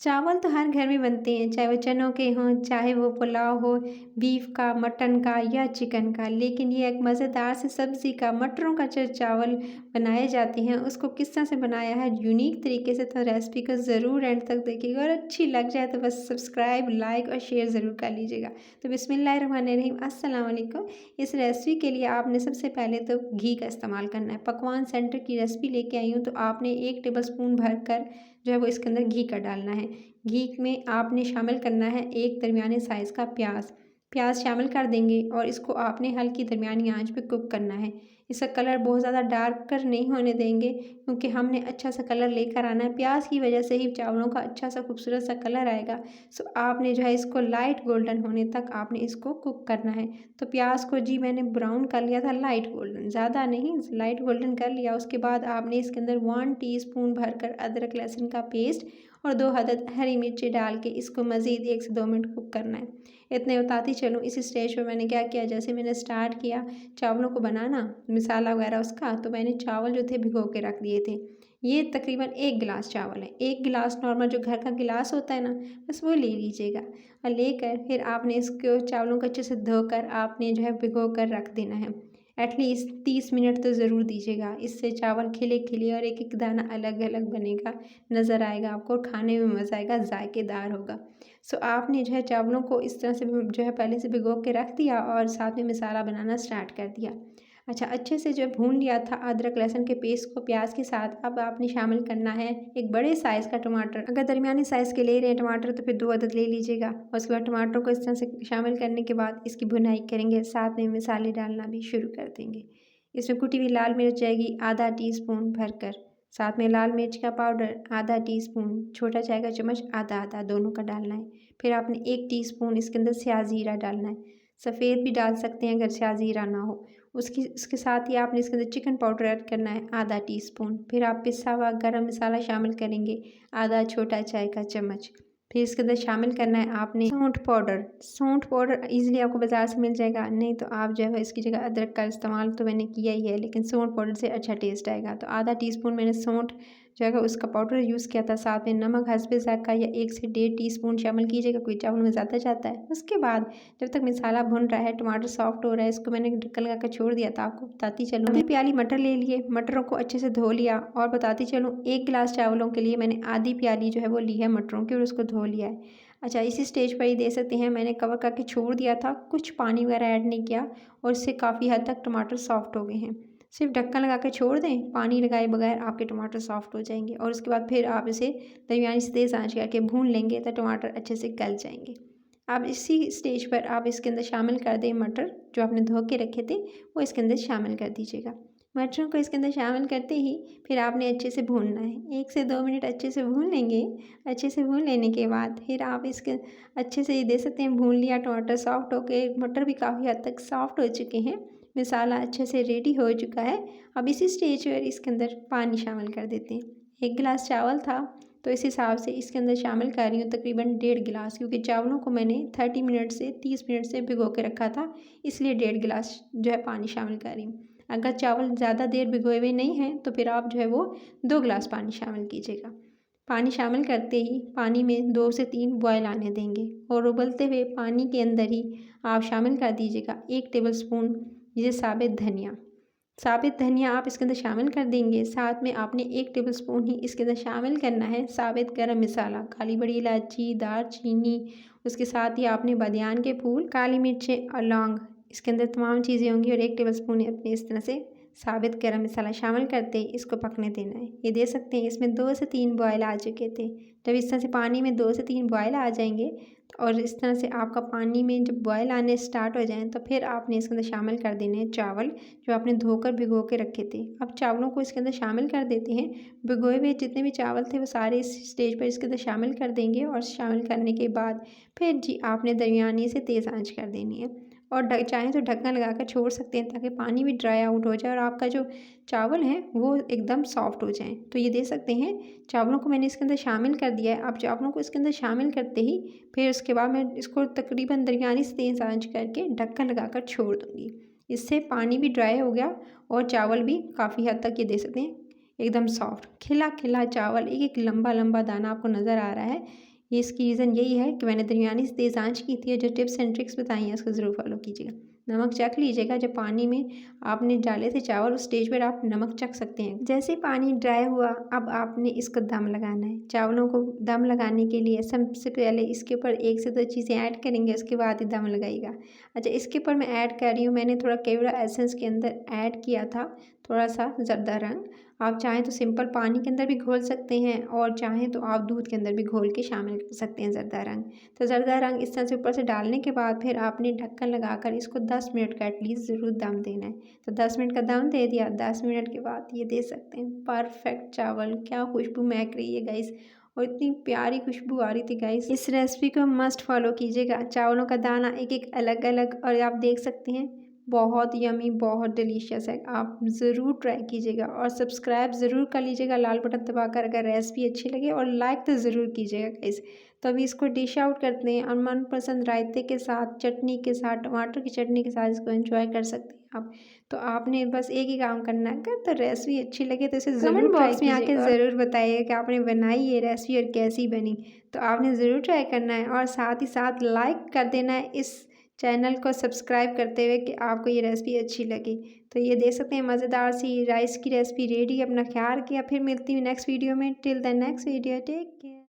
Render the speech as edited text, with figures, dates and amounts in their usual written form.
चावल तो हर घर में बनते हैं, चाहे वो चनों के हों, चाहे वो पुलाव हो, बीफ का, मटन का या चिकन का। लेकिन ये एक मज़ेदार सी सब्ज़ी का मटरों का जो चावल बनाए जाते हैं, उसको किस तरह से बनाया है यूनिक तरीके से, तो रेसिपी को ज़रूर एंड तक देखिएगा और अच्छी लग जाए तो बस सब्सक्राइब, लाइक और शेयर ज़रूर कर लीजिएगा। तो बिस्मिल्लाहिर्रहमानिर्रहीम, अस्सलाम वालेकुम। इस रेसिपी के लिए आपने सबसे पहले तो घी का इस्तेमाल करना है। पकवान सेंटर की रेसिपी लेके आई हूँ, तो आपने 1 टेबल स्पून भरकर जो है वो इसके अंदर घी का डालना है। घी में आपने शामिल करना है एक दरमियाने साइज़ का प्याज। प्याज शामिल कर देंगे और इसको आपने हल्की दरमियानी आंच पे कुक करना है। इसका कलर बहुत ज़्यादा डार्क कर नहीं होने देंगे, क्योंकि हमने अच्छा सा कलर लेकर आना है। प्याज की वजह से ही चावलों का अच्छा सा खूबसूरत सा कलर आएगा। सो आपने जो है इसको लाइट गोल्डन होने तक आपने इसको कुक करना है। तो प्याज को जी मैंने ब्राउन कर लिया था, लाइट गोल्डन, ज़्यादा नहीं, लाइट गोल्डन कर लिया। उसके बाद आपने इसके अंदर 1 टीस्पून भरकर अदरक लहसुन का पेस्ट और 2 अदद हरी मिर्ची डाल के इसको मज़ीद 1 से 2 मिनट कुक करना है। इतने बताती चलूँ, इस स्टेज पे मैंने क्या किया, जैसे मैंने स्टार्ट किया चावलों को बनाना, मसाला वगैरह उसका, तो मैंने चावल जो थे भिगो के रख दिए थे। ये तकरीबन 1 गिलास चावल है। 1 गिलास नॉर्मल जो घर का गिलास होता है ना, बस वो ले लीजिएगा और लेकर फिर आपने इसको चावलों को अच्छे से धोकर आपने जो है भिगो कर रख देना है। एटलीस्ट 30 मिनट तो ज़रूर दीजिएगा। इससे चावल खिले-खिले और एक-एक दाना अलग-अलग बनेगा, नज़र आएगा आपको और खाने में मज़ा आएगा, जायकेदार होगा। सो आपने जो है चावलों को इस तरह से जो है पहले से भिगो के रख दिया और साथ में मसाला बनाना स्टार्ट कर दिया। अच्छा, अच्छे से जो भून लिया था अदरक लहसुन के पेस्ट को प्याज के साथ, अब आपने शामिल करना है एक बड़े साइज़ का टमाटर। अगर दरमियानी साइज़ के ले रहे हैं टमाटर तो फिर 2 अदद ले लीजिएगा। और उसके बाद टमाटर को इस तरह से शामिल करने के बाद इसकी भुनाई करेंगे, साथ में मसाले डालना भी शुरू कर देंगे। इसमें कुटी हुई लाल मिर्च जाएगी आधा टीस्पून भरकर, साथ में लाल मिर्च का पाउडर आधा टीस्पून, छोटा चाय का चम्मच आधा-आधा दोनों का डालना है। फिर आपने 1 टीस्पून इसके अंदर स्याह ज़ीरा डालना है। सफ़ेद भी डाल सकते हैं अगर स्याह ज़ीरा ना हो। उसके साथ ही आपने इसके अंदर चिकन पाउडर ऐड करना है आधा टीस्पून। फिर आप पिसा हुआ गरम मसाला शामिल करेंगे आधा छोटा चाय का चम्मच। फिर इसके अंदर शामिल करना है आपने सौंठ पाउडर ईज़िली आपको बाज़ार से मिल जाएगा, नहीं तो आप जो है इसकी जगह अदरक का इस्तेमाल तो मैंने किया ही है, लेकिन सौंठ पाउडर से अच्छा टेस्ट आएगा। तो आधा टीस्पून मैंने सौंठ जो है उसका पाउडर यूज़ किया था। साथ में नमक हस्बे ज़ायक़ा या 1 से डेढ़ टीस्पून शामिल कीजिएगा, कोई चावल में ज़्यादा जाता है। उसके बाद जब तक मसाला भुन रहा है, टमाटर सॉफ्ट हो रहा है, इसको मैंने ढक्कन लगा कर छोड़ दिया था। आपको बताती चलूँ, आधी प्याली मटर ले लिए, मटरों को अच्छे से धो लिया और बताती चलूँ 1 गिलास चावलों के लिए मैंने आधी प्याली जो है वो ली है मटरों की और उसको धो लिया है। अच्छा, इसी स्टेज पर ही दे सकते हैं मैंने कवर करके छोड़ दिया था, कुछ पानी वगैरह ऐड नहीं किया और इससे काफ़ी हद तक टमाटर सॉफ्ट हो गए हैं। सिर्फ ढक्कन लगा के छोड़ दें, पानी लगाए बगैर आपके टमाटर सॉफ्ट हो जाएंगे और उसके बाद फिर आप इसे दरमियानी से तेज़ आंच करके भून लेंगे तो टमाटर अच्छे से गल जाएंगे। अब इसी स्टेज पर आप इसके अंदर शामिल कर दें मटर जो आपने धो के रखे थे, वो इसके अंदर शामिल कर दीजिएगा। मटरों को इसके अंदर शामिल करते ही फिर आपने अच्छे से भूनना है, 1 से 2 मिनट अच्छे से भून लेंगे। अच्छे से भून लेने के बाद फिर आप इसके अच्छे से ये दे सकते हैं, भून लिया, टमाटर सॉफ्ट हो गए, मटर भी काफ़ी हद तक सॉफ्ट हो चुके हैं, मसाला अच्छे से रेडी हो चुका है। अब इसी स्टेज पर इसके अंदर पानी शामिल कर देते हैं। 1 गिलास चावल था तो इस हिसाब से इसके अंदर शामिल कर रही हूँ तकरीबन 1.5 गिलास, क्योंकि चावलों को मैंने 30 मिनट से 30 मिनट से भिगो के रखा था, इसलिए 1.5 गिलास जो है पानी शामिल कर रही हूँ। अगर चावल ज़्यादा देर भिगोए हुए नहीं हैं तो फिर आप जो है वो 2 गिलास पानी शामिल कीजिएगा। पानी शामिल करते ही पानी में 2 से 3 बॉयल आने देंगे और उबलते हुए पानी के अंदर ही आप शामिल कर दीजिएगा 1 टेबलस्पून ये साबित धनिया आप इसके अंदर शामिल कर देंगे। साथ में आपने 1 टेबलस्पून ही इसके अंदर शामिल करना है साबित गरम मसाला, काली बड़ी इलायची, दालचीनी, उसके साथ ही आपने बादियान के फूल, काली मिर्चें और लौंग, इसके अंदर तमाम चीज़ें होंगी और 1 टेबलस्पून अपने इस तरह से साबित गरम मसाला शामिल करते ही इसको पकने देना है। ये दे सकते हैं, इसमें 2 से 3 बॉयल आ चुके थे। जब इस तरह से पानी में 2 से 3 बॉयल आ जाएंगे और इस तरह से आपका पानी में जब बॉयल आने स्टार्ट हो जाएँ तो फिर आपने इसके अंदर शामिल कर देने हैं चावल जो आपने धोकर भिगो के रखे थे। अब चावलों को इसके अंदर शामिल कर देते हैं। भिगोए हुए जितने भी चावल थे वो सारे इस स्टेज पर इसके अंदर शामिल कर देंगे और शामिल करने के बाद फिर जी आपने दरमियानी से तेज़ आंच कर देनी है और चाहें तो ढक्कन लगाकर छोड़ सकते हैं ताकि पानी भी ड्राई आउट हो जाए और आपका जो चावल हैं वो एकदम सॉफ्ट हो जाएँ। तो ये दे सकते हैं, चावलों को मैंने इसके अंदर शामिल कर दिया है। अब चावलों को इसके अंदर शामिल करते ही फिर उसके बाद मैं इसको तकरीबन दरमियानी से तेज़ आंच करके ढक्कन लगाकर छोड़ दूँगी। इससे पानी भी ड्राई हो गया और चावल भी काफ़ी हद तक ये दे सकते हैं एकदम सॉफ्ट खिला खिला चावल, एक एक लंबा लंबा दाना आपको नज़र आ रहा है। ये इसकी रीज़न यही है कि मैंने दरमियानी से तेज़ आंच की थी और जो टिप्स एंड ट्रिक्स बताई हैं उसको ज़रूर फॉलो कीजिएगा। नमक चख लीजिएगा, जब पानी में आपने डाले थे चावल उस स्टेज पर आप नमक चख सकते हैं। जैसे पानी ड्राई हुआ अब आपने इसको दम लगाना है। चावलों को दम लगाने के लिए सबसे पहले इसके ऊपर 1 से 2 चीज़ें ऐड करेंगे, उसके बाद ही दम लगाइएगा। अच्छा, इसके ऊपर मैं ऐड कर रही हूँ, मैंने थोड़ा केवड़ा एसेंस के अंदर ऐड किया था थोड़ा सा ज़र्दा रंग। आप चाहें तो सिंपल पानी के अंदर भी घोल सकते हैं और चाहें तो आप दूध के अंदर भी घोल के शामिल कर सकते हैं ज़र्दा रंग। तो ज़र्दा रंग इस तरह से ऊपर से डालने के बाद फिर आपने ढक्कन लगाकर इसको 10 मिनट का एटलीस्ट ज़रूर दम देना है। तो 10 मिनट का दम दे दिया, 10 मिनट के बाद ये दे सकते हैं परफेक्ट चावल। क्या खुशबू महक रही है गाइस, और इतनी प्यारी खुशबू आ रही थी गाइस। इस रेसिपी को मस्ट फॉलो कीजिएगा। चावलों का दाना एक एक अलग अलग, और आप देख सकते हैं बहुत यमी, बहुत डिलीशियस है। आप ज़रूर ट्राई कीजिएगा और सब्सक्राइब ज़रूर कर लीजिएगा लाल बटन दबाकर अगर रेसिपी अच्छी लगे, और लाइक तो ज़रूर कीजिएगा गाइस। तो अभी इसको डिश आउट करते हैं और मनपसंद रायते के साथ, चटनी के साथ, टमाटर की चटनी के साथ इसको एंजॉय कर सकते हैं आप। तो आपने बस एक ही काम करना है, अगर तो रेसिपी अच्छी लगे तो इसे ज़रूर बॉक्स में आके ज़रूर बताइएगा कि आपने बनाई ये रेसिपी और कैसी बनी। तो आपने ज़रूर ट्राई करना है और साथ ही साथ लाइक कर देना है इस चैनल को सब्सक्राइब करते हुए कि आपको ये रेसिपी अच्छी लगी। तो ये देख सकते हैं मज़ेदार सी राइस की रेसिपी रेडी। अपना ख्याल रखिए, फिर मिलती हूँ नेक्स्ट वीडियो में। Till the next video, take care.